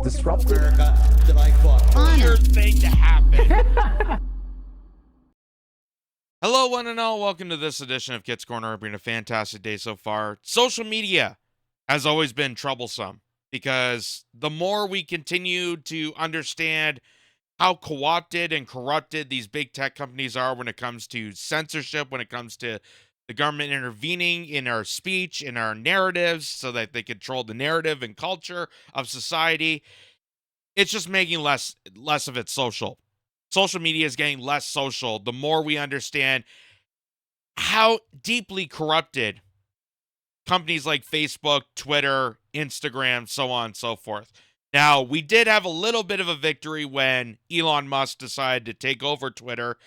disrupted. America that I fought. Weird thing to happen. Hello, one and all. Welcome to this edition of Kitz Corner. Hope you're having a fantastic day so far. Social media has always been troublesome because the more we continue to understand how co-opted and corrupted these big tech companies are when it comes to censorship, when it comes to the government intervening in our speech, in our narratives, so that they control the narrative and culture of society, it's just making less of it social. Social media is getting less social the more we understand how deeply corrupted companies like Facebook, Twitter, Instagram, so on and so forth. Now, we did have a little bit of a victory when Elon Musk decided to take over Twitter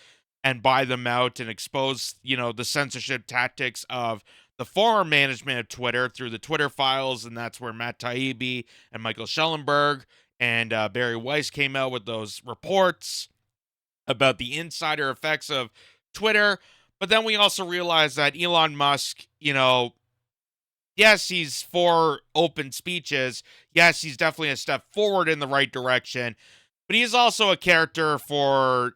and buy them out and expose, the censorship tactics of the former management of Twitter through the Twitter files, and that's where Matt Taibbi and Michael Schellenberg and Barry Weiss came out with those reports about the insider effects of Twitter. But then we also realized that Elon Musk, yes, he's for open speeches. Yes, he's definitely a step forward in the right direction. But he's also a character for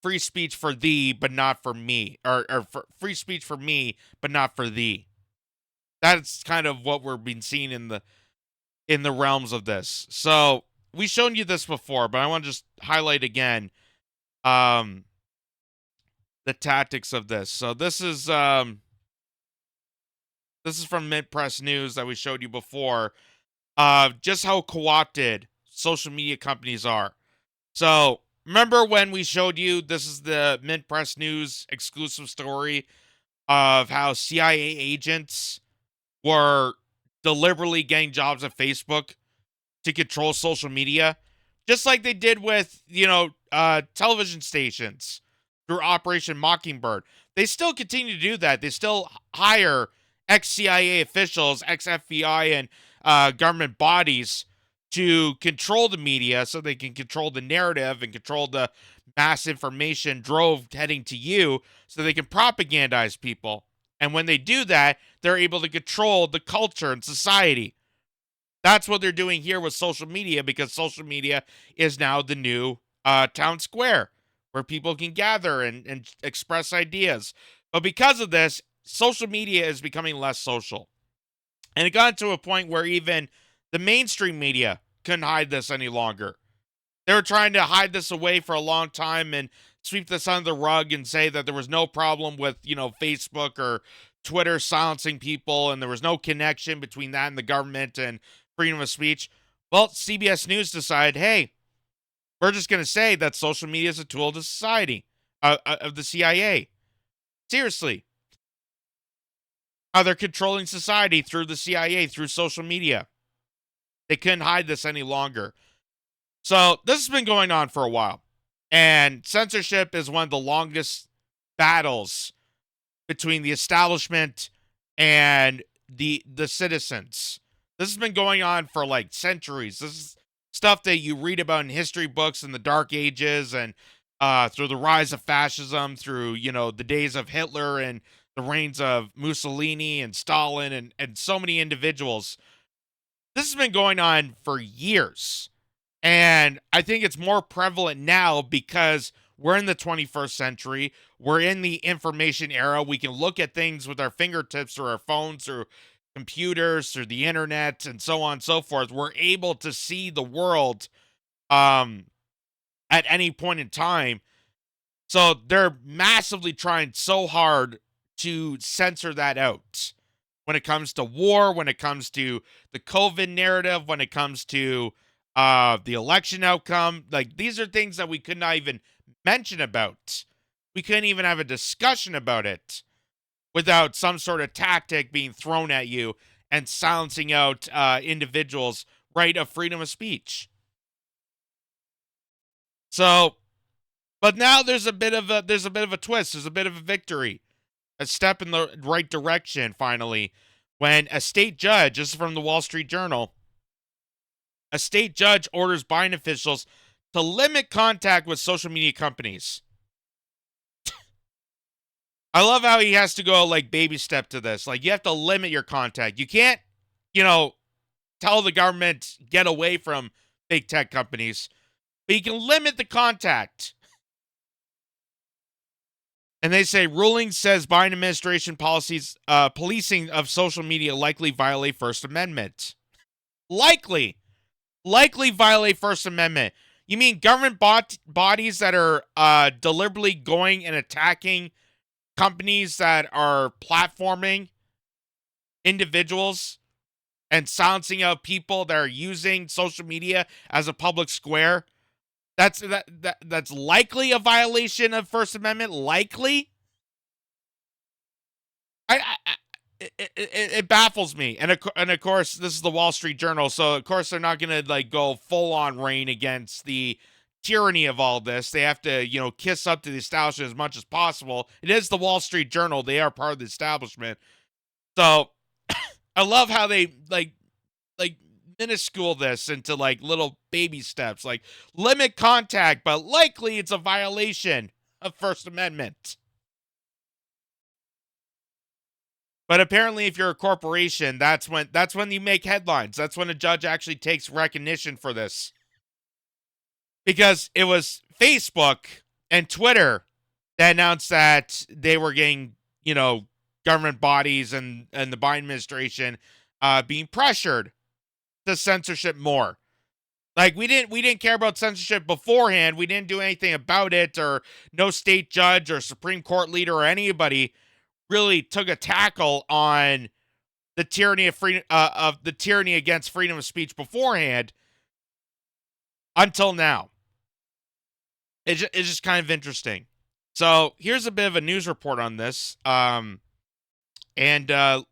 free speech for thee, but not for me. Or for free speech for me, but not for thee. That's kind of what we're being seeing in the realms of this. So we've shown you this before, but I want to just highlight again the tactics of this. So this is from Mint Press News that we showed you before, just how co-opted social media companies are. So remember when we showed you, this is the Mint Press News exclusive story of how CIA agents were deliberately getting jobs at Facebook to control social media, just like they did with, television stations through Operation Mockingbird. They still continue to do that. They still hire ex-CIA officials, ex-FBI, and government bodies to control the media so they can control the narrative and control the mass information drove heading to you so they can propagandize people. And when they do that, they're able to control the culture and society. That's what they're doing here with social media, because social media is now the new town square where people can gather and express ideas. But because of this, social media is becoming less social. And it got to a point where even the mainstream media couldn't hide this any longer. They were trying to hide this away for a long time and sweep this under the rug and say that there was no problem with, Facebook or Twitter silencing people, and there was no connection between that and the government and freedom of speech. Well, CBS News decided, hey, we're just going to say that social media is a tool of the society, of the CIA. Seriously. How they're controlling society through the CIA, through social media. They couldn't hide this any longer. So this has been going on for a while. And censorship is one of the longest battles between the establishment and the citizens. This has been going on for like centuries. This is stuff that you read about in history books in the Dark Ages and through the rise of fascism, through, the days of Hitler and the reigns of Mussolini and Stalin and so many individuals. This has been going on for years. And I think it's more prevalent now because we're in the 21st century. We're in the information era. We can look at things with our fingertips through our phones, through computers, through the internet, and so on and so forth. We're able to see the world at any point in time. So they're massively trying so hard to censor that out. When it comes to war, when it comes to the COVID narrative, when it comes to the election outcome, like these are things that we could not even mention about. We couldn't even have a discussion about it without some sort of tactic being thrown at you and silencing out individuals' right of freedom of speech. So, but now there's a bit of a twist. There's a bit of a victory, a step in the right direction. Finally, when a state judge, this is from the Wall Street Journal, a state judge orders Biden officials to limit contact with social media companies. I love how he has to go like baby step to this. Like, you have to limit your contact. You can't, tell the government get away from big tech companies, but you can limit the contact. And they say ruling says Biden administration policies, policing of social media likely violate First Amendment. Likely violate First Amendment. You mean government bodies that are deliberately going and attacking companies that are platforming individuals and silencing out people that are using social media as a public square? That's likely a violation of First Amendment. Likely, it baffles me. And of course, this is the Wall Street Journal, so of course they're not gonna like go full on rein against the tyranny of all this. They have to, kiss up to the establishment as much as possible. It is the Wall Street Journal; they are part of the establishment. So I love how they like minuscule this into like little baby steps, like limit contact, but likely it's a violation of First Amendment. But apparently if you're a corporation, that's when you make headlines. That's when a judge actually takes recognition for this. Because it was Facebook and Twitter that announced that they were getting, government bodies and the Biden administration being pressured to censorship more. Like we didn't care about censorship beforehand. We didn't do anything about it, or no state judge or Supreme Court leader or anybody really took a tackle on the tyranny of freedom of the tyranny against freedom of speech beforehand until now. It's just kind of interesting. So here's a bit of a news report on this, and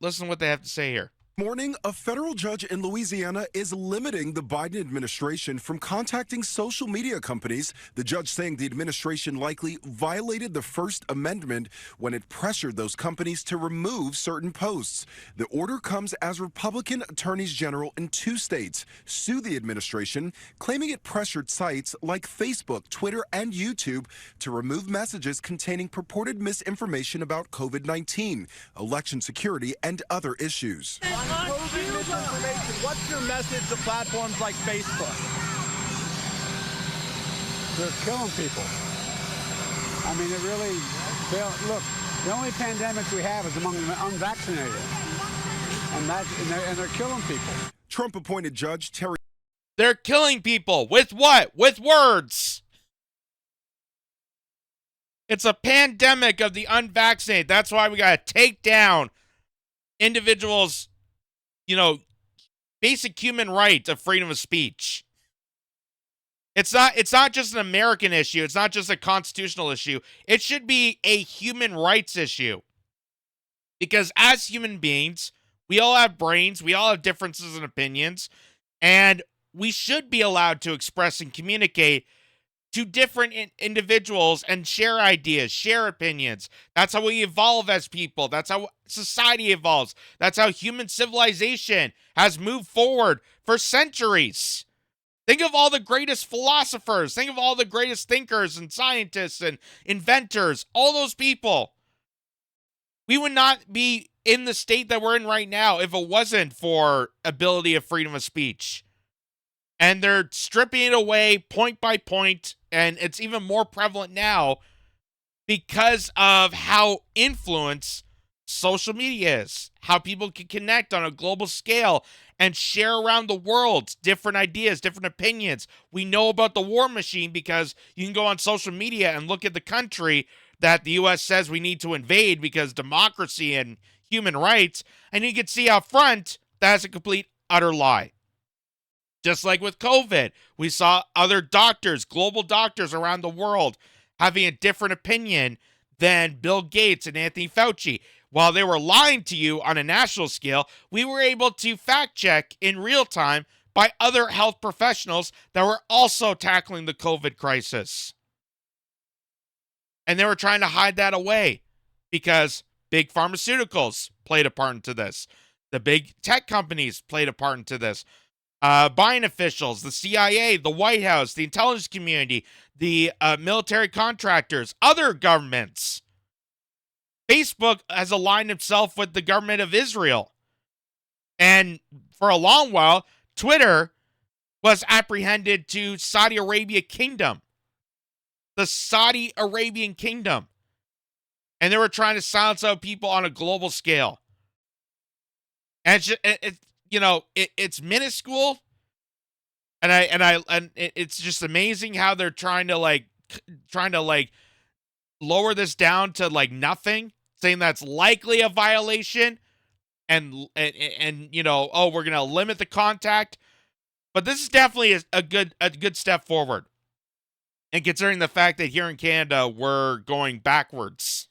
listen to what they have to say here. Morning, a federal judge in Louisiana is limiting the Biden administration from contacting social media companies. The judge saying the administration likely violated the First Amendment when it pressured those companies to remove certain posts. The order comes as Republican attorneys general in 2 states sue the administration, claiming it pressured sites like Facebook, Twitter, and YouTube to remove messages containing purported misinformation about COVID-19, election security, and other issues. COVID misinformation. What's your message to platforms like Facebook? They're killing people. I mean, look, the only pandemic we have is among the unvaccinated. And they're killing people. Trump-appointed Judge Terry. They're killing people. With what? With words. It's a pandemic of the unvaccinated. That's why we got to take down individuals' basic human right of freedom of speech. It's not just an American issue. It's not just a constitutional issue. It should be a human rights issue. Because as human beings, we all have brains, we all have differences and opinions, and we should be allowed to express and communicate to different individuals and share ideas, share opinions. That's how we evolve as people. That's how society evolves. That's how human civilization has moved forward for centuries. Think of all the greatest philosophers. Think of all the greatest thinkers and scientists and inventors. All those people. We would not be in the state that we're in right now if it wasn't for ability of freedom of speech. And they're stripping it away point by point, and it's even more prevalent now because of how influenced social media is, how people can connect on a global scale and share around the world different ideas, different opinions. We know about the war machine because you can go on social media and look at the country that the U.S. says we need to invade because democracy and human rights, and you can see out front that's a complete, utter lie. Just like with COVID, we saw other doctors, global doctors around the world, having a different opinion than Bill Gates and Anthony Fauci. While they were lying to you on a national scale, we were able to fact check in real time by other health professionals that were also tackling the COVID crisis. And they were trying to hide that away because big pharmaceuticals played a part into this. The big tech companies played a part into this. Buying officials, the CIA, the White House, the intelligence community, the military contractors, other governments. Facebook has aligned itself with the government of Israel. And for a long while, Twitter was apprehended to Saudi Arabia Kingdom. The Saudi Arabian Kingdom. And they were trying to silence out people on a global scale. And it's just, it's minuscule. And it's just amazing how they're trying to lower this down to like nothing, saying that's likely a violation, and we're gonna limit the contact. But this is definitely a good step forward. And considering the fact that here in Canada we're going backwards,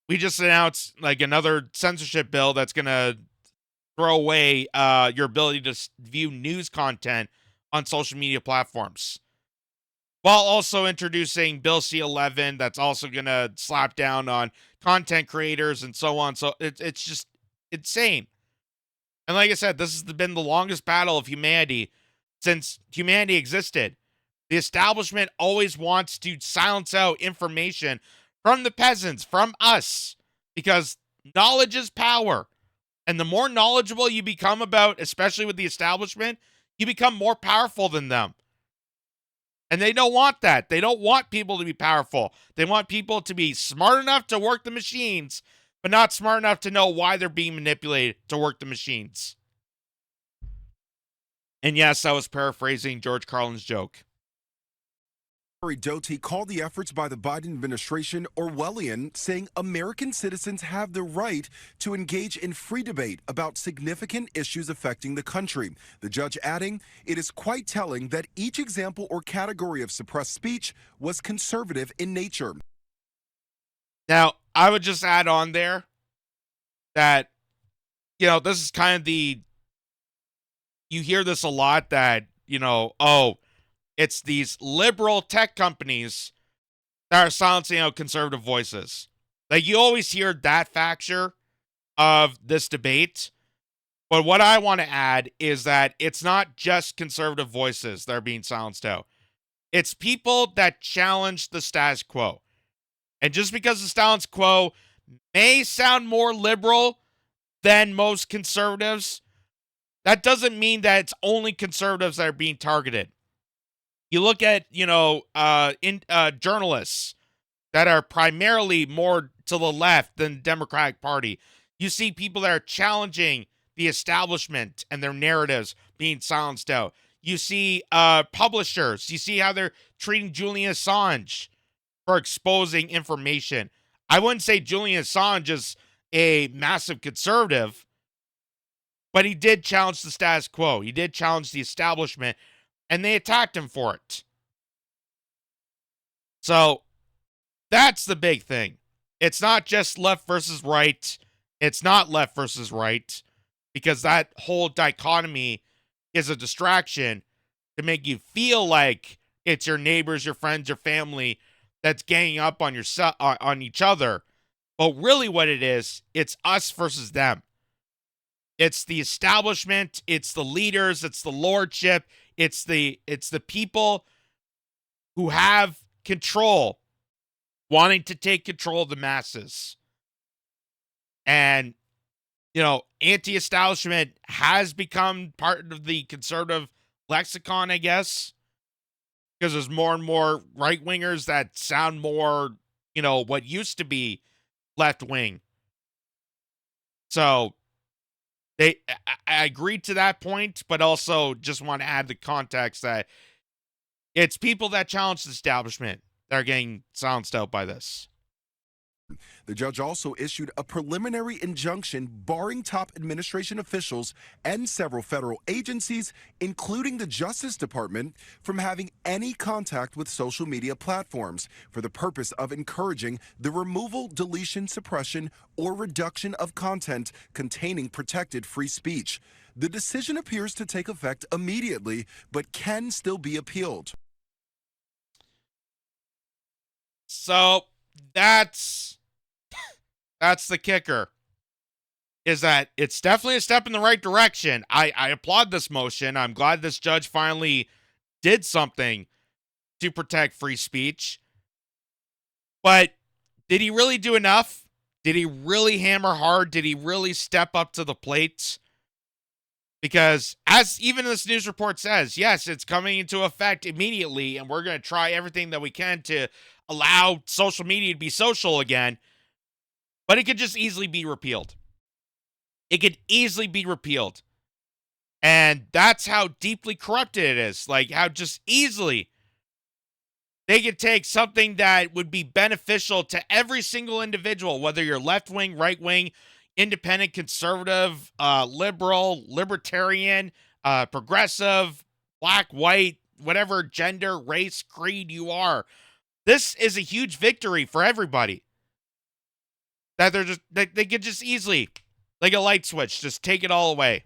we just announced like another censorship bill that's gonna throw away your ability to view news content on social media platforms, while also introducing Bill C-11 that's also going to slap down on content creators and so on. So it's just insane. And like I said, this has been the longest battle of humanity since humanity existed. The establishment always wants to silence out information from the peasants, from us, because knowledge is power. And the more knowledgeable you become about, especially with the establishment, you become more powerful than them. And they don't want that. They don't want people to be powerful. They want people to be smart enough to work the machines, but not smart enough to know why they're being manipulated to work the machines. And yes, I was paraphrasing George Carlin's joke. Doty called the efforts by the Biden administration Orwellian, saying American citizens have the right to engage in free debate about significant issues affecting the country. The judge adding, it is quite telling that each example or category of suppressed speech was conservative in nature. Now, I would just add on there that, this is kind of you hear this a lot that, it's these liberal tech companies that are silencing out conservative voices. Like, you always hear that factor of this debate. But what I want to add is that it's not just conservative voices that are being silenced out. It's people that challenge the status quo. And just because the status quo may sound more liberal than most conservatives, that doesn't mean that it's only conservatives that are being targeted. You look at, journalists that are primarily more to the left than the Democratic Party. You see people that are challenging the establishment and their narratives being silenced out. You see publishers. You see how they're treating Julian Assange for exposing information. I wouldn't say Julian Assange is a massive conservative, but he did challenge the status quo. He did challenge the establishment, and they attacked him for it. So that's the big thing. It's not just left versus right. It's not left versus right, because that whole dichotomy is a distraction to make you feel like it's your neighbors, your friends, your family that's ganging up on on each other. But really what it is, it's us versus them. It's the establishment, it's the leaders, it's the lordship, it's the people who have control, wanting to take control of the masses. And, anti-establishment has become part of the conservative lexicon, I guess, because there's more and more right-wingers that sound more, what used to be left-wing. So I agreed to that point, but also just want to add the context that it's people that challenge the establishment that are getting silenced out by this. The judge also issued a preliminary injunction barring top administration officials and several federal agencies, including the Justice Department, from having any contact with social media platforms for the purpose of encouraging the removal, deletion, suppression, or reduction of content containing protected free speech. The decision appears to take effect immediately, but can still be appealed. So that's the kicker, is that it's definitely a step in the right direction. I applaud this motion. I'm glad this judge finally did something to protect free speech. But did he really do enough? Did he really hammer hard? Did he really step up to the plate? Because as even this news report says, yes, it's coming into effect immediately, and we're going to try everything that we can to allow social media to be social again, but it could just easily be repealed. It could easily be repealed. And that's how deeply corrupted it is. Like, how just easily they could take something that would be beneficial to every single individual, whether you're left-wing, right-wing, independent, conservative, liberal, libertarian, progressive, black, white, whatever gender, race, creed you are. This is a huge victory for everybody. That they could just easily, like a light switch, just take it all away.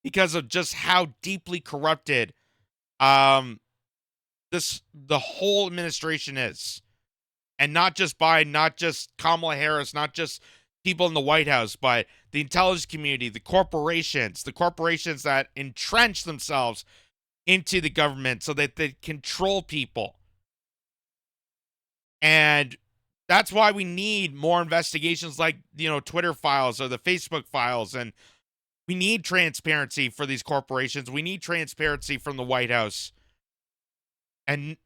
Because of just how deeply corrupted the whole administration is. And not just Biden, not just Kamala Harris, not just people in the White House, but the intelligence community, the corporations that entrench themselves into the government so that they control people. And that's why we need more investigations like, Twitter files or the Facebook files. And we need transparency for these corporations. We need transparency from the White House. And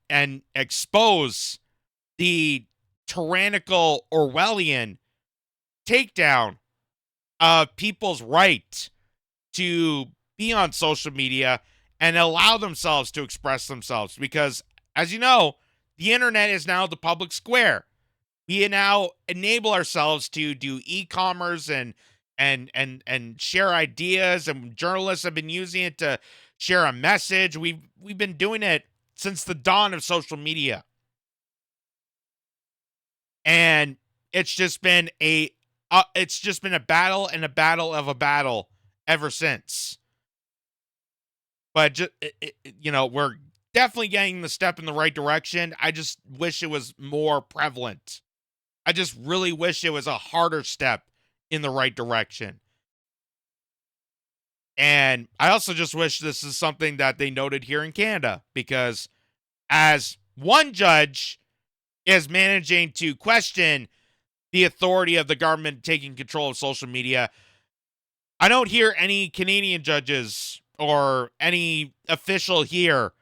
expose the tyrannical Orwellian takedown of people's right to be on social media and allow themselves to express themselves. Because, as you know, the internet is now the public square. We now enable ourselves to do e-commerce and share ideas, and journalists have been using it to share a message. We've been doing it since the dawn of social media. And it's just been a battle and a battle of a battle ever since. But we're definitely getting the step in the right direction. I just wish it was more prevalent. I just really wish it was a harder step in the right direction. And I also just wish this is something that they noted here in Canada, because as one judge is managing to question the authority of the government taking control of social media, I don't hear any Canadian judges or any official here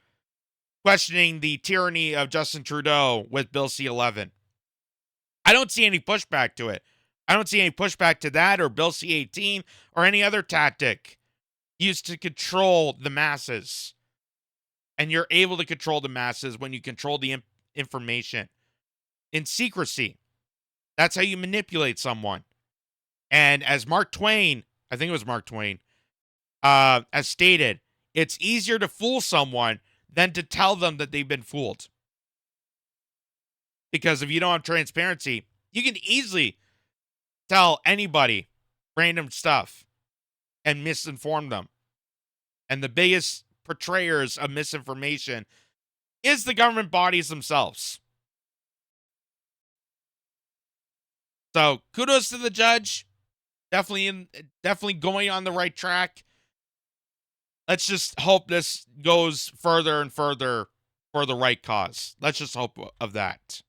questioning the tyranny of Justin Trudeau with Bill C-11. I don't see any pushback to it. I don't see any pushback to that or Bill C-18 or any other tactic used to control the masses. And you're able to control the masses when you control the information in secrecy. That's how you manipulate someone. And as Mark Twain, I think it was Mark Twain, as stated, it's easier to fool someone than to tell them that they've been fooled. Because if you don't have transparency, you can easily tell anybody random stuff and misinform them. And the biggest portrayers of misinformation is the government bodies themselves. So kudos to the judge. Definitely going on the right track. Let's just hope this goes further and further for the right cause. Let's just hope of that.